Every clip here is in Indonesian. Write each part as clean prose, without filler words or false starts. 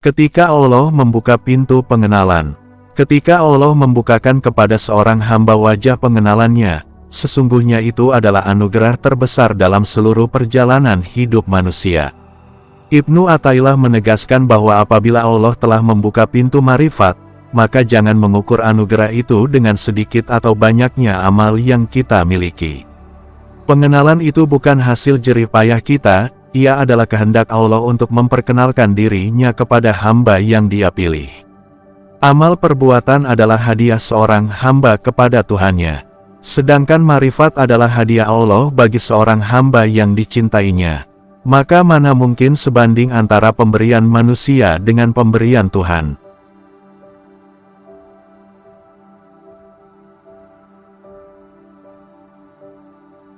Ketika Allah membuka pintu pengenalan, ketika Allah membukakan kepada seorang hamba wajah pengenalannya, sesungguhnya itu adalah anugerah terbesar dalam seluruh perjalanan hidup manusia. Ibnu Athaillah menegaskan bahwa apabila Allah telah membuka pintu marifat, maka jangan mengukur anugerah itu dengan sedikit atau banyaknya amal yang kita miliki. Pengenalan itu bukan hasil jerih payah kita, ia adalah kehendak Allah untuk memperkenalkan dirinya kepada hamba yang Dia pilih. Amal perbuatan adalah hadiah seorang hamba kepada Tuhannya. Sedangkan marifat adalah hadiah Allah bagi seorang hamba yang dicintainya. Maka mana mungkin sebanding antara pemberian manusia dengan pemberian Tuhan?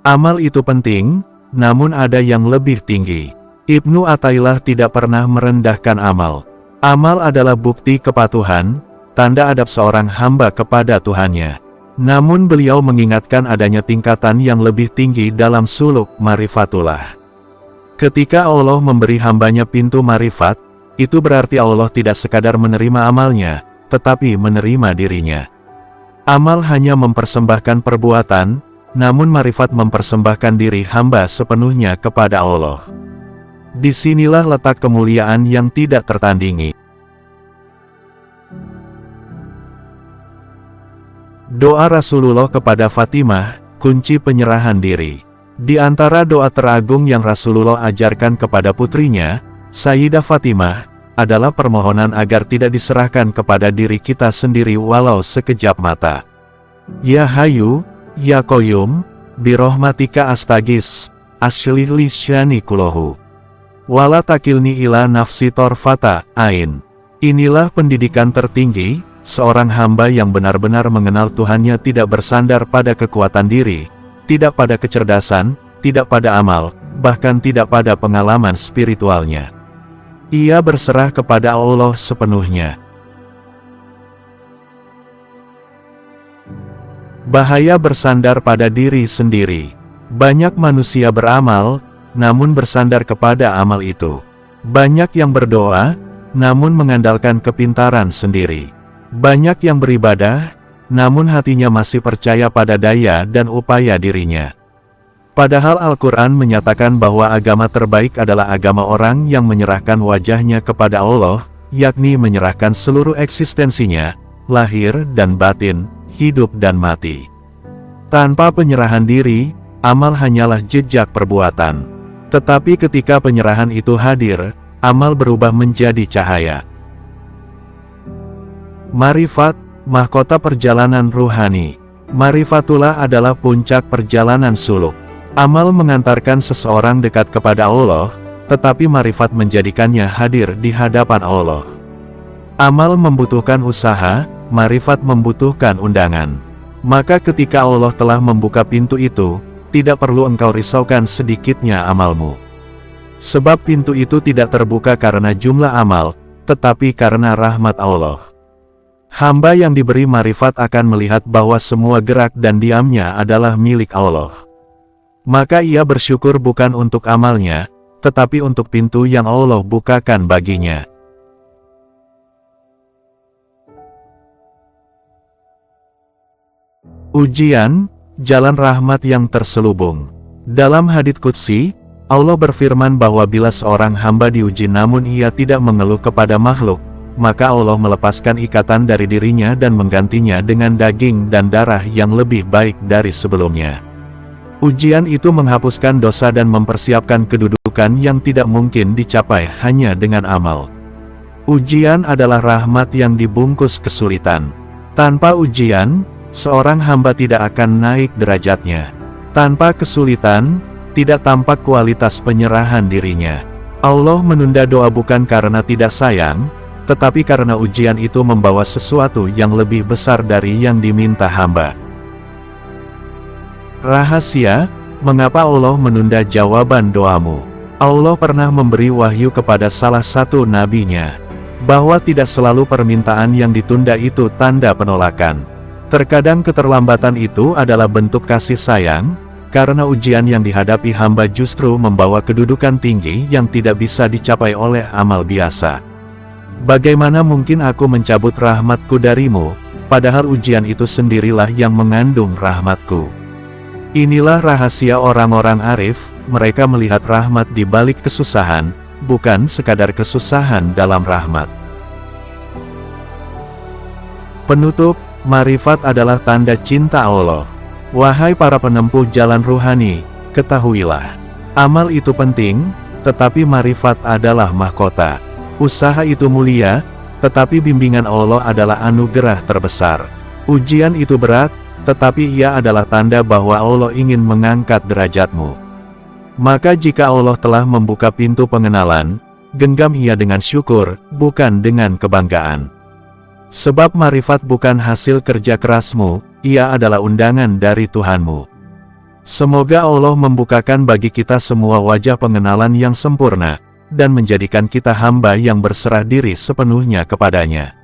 Amal itu penting, namun ada yang lebih tinggi. Ibnu Athaillah tidak pernah merendahkan amal. Amal adalah bukti kepatuhan, tanda adab seorang hamba kepada Tuhannya. Namun beliau mengingatkan adanya tingkatan yang lebih tinggi dalam suluk marifatullah. Ketika Allah memberi hambanya pintu marifat, itu berarti Allah tidak sekadar menerima amalnya, tetapi menerima dirinya. Amal hanya mempersembahkan perbuatan, namun marifat mempersembahkan diri hamba sepenuhnya kepada Allah. Disinilah letak kemuliaan yang tidak tertandingi. Doa Rasulullah kepada Fatimah, kunci penyerahan diri. Di antara doa teragung yang Rasulullah ajarkan kepada putrinya, Sayyidah Fatimah, adalah permohonan agar tidak diserahkan kepada diri kita sendiri walau sekejap mata. Ya Hayyu, Ya Qayyum, birahmatika astagis, ashlih li syani kulahu. Wala takilni ila nafsi torfata, ain. Inilah pendidikan tertinggi, seorang hamba yang benar-benar mengenal Tuhannya tidak bersandar pada kekuatan diri, tidak pada kecerdasan, tidak pada amal, bahkan tidak pada pengalaman spiritualnya. Ia berserah kepada Allah sepenuhnya. Bahaya bersandar pada diri sendiri. Banyak manusia beramal, namun bersandar kepada amal itu. Banyak yang berdoa, namun mengandalkan kepintaran sendiri. Banyak yang beribadah, namun hatinya masih percaya pada daya dan upaya dirinya. Padahal Al-Quran menyatakan bahwa agama terbaik adalah agama orang yang menyerahkan wajahnya kepada Allah, yakni menyerahkan seluruh eksistensinya, lahir dan batin, hidup dan mati. Tanpa penyerahan diri, amal hanyalah jejak perbuatan. Tetapi ketika penyerahan itu hadir, amal berubah menjadi cahaya. Marifat, mahkota perjalanan ruhani. Marifatullah adalah puncak perjalanan suluk. Amal mengantarkan seseorang dekat kepada Allah, tetapi marifat menjadikannya hadir di hadapan Allah. Amal membutuhkan usaha, marifat membutuhkan undangan. Maka ketika Allah telah membuka pintu itu, tidak perlu engkau risaukan sedikitnya amalmu. Sebab pintu itu tidak terbuka karena jumlah amal, tetapi karena rahmat Allah. Hamba yang diberi marifat akan melihat bahwa semua gerak dan diamnya adalah milik Allah. Maka ia bersyukur bukan untuk amalnya, tetapi untuk pintu yang Allah bukakan baginya. Ujian, jalan rahmat yang terselubung. Dalam hadits qudsi, Allah berfirman bahwa bila seorang hamba diuji namun ia tidak mengeluh kepada makhluk, maka Allah melepaskan ikatan dari dirinya dan menggantinya dengan daging dan darah yang lebih baik dari sebelumnya. Ujian itu menghapuskan dosa dan mempersiapkan kedudukan yang tidak mungkin dicapai hanya dengan amal. Ujian adalah rahmat yang dibungkus kesulitan. Tanpa ujian, seorang hamba tidak akan naik derajatnya. Tanpa kesulitan, tidak tampak kualitas penyerahan dirinya. Allah menunda doa bukan karena tidak sayang, tetapi karena ujian itu membawa sesuatu yang lebih besar dari yang diminta hamba. Rahasia, mengapa Allah menunda jawaban doamu? Allah pernah memberi wahyu kepada salah satu nabinya, bahwa tidak selalu permintaan yang ditunda itu tanda penolakan. Terkadang keterlambatan itu adalah bentuk kasih sayang, karena ujian yang dihadapi hamba justru membawa kedudukan tinggi yang tidak bisa dicapai oleh amal biasa. Bagaimana mungkin aku mencabut rahmatku darimu, padahal ujian itu sendirilah yang mengandung rahmatku. Inilah rahasia orang-orang arif, mereka melihat rahmat di balik kesusahan, bukan sekadar kesusahan dalam rahmat. Penutup, marifat adalah tanda cinta Allah. Wahai para penempuh jalan ruhani, ketahuilah, amal itu penting, tetapi marifat adalah mahkota. Usaha itu mulia, tetapi bimbingan Allah adalah anugerah terbesar. Ujian itu berat, tetapi ia adalah tanda bahwa Allah ingin mengangkat derajatmu. Maka jika Allah telah membuka pintu pengenalan, genggam ia dengan syukur, bukan dengan kebanggaan. Sebab marifat bukan hasil kerja kerasmu, ia adalah undangan dari Tuhanmu. Semoga Allah membukakan bagi kita semua wajah pengenalan yang sempurna, dan menjadikan kita hamba yang berserah diri sepenuhnya kepadanya.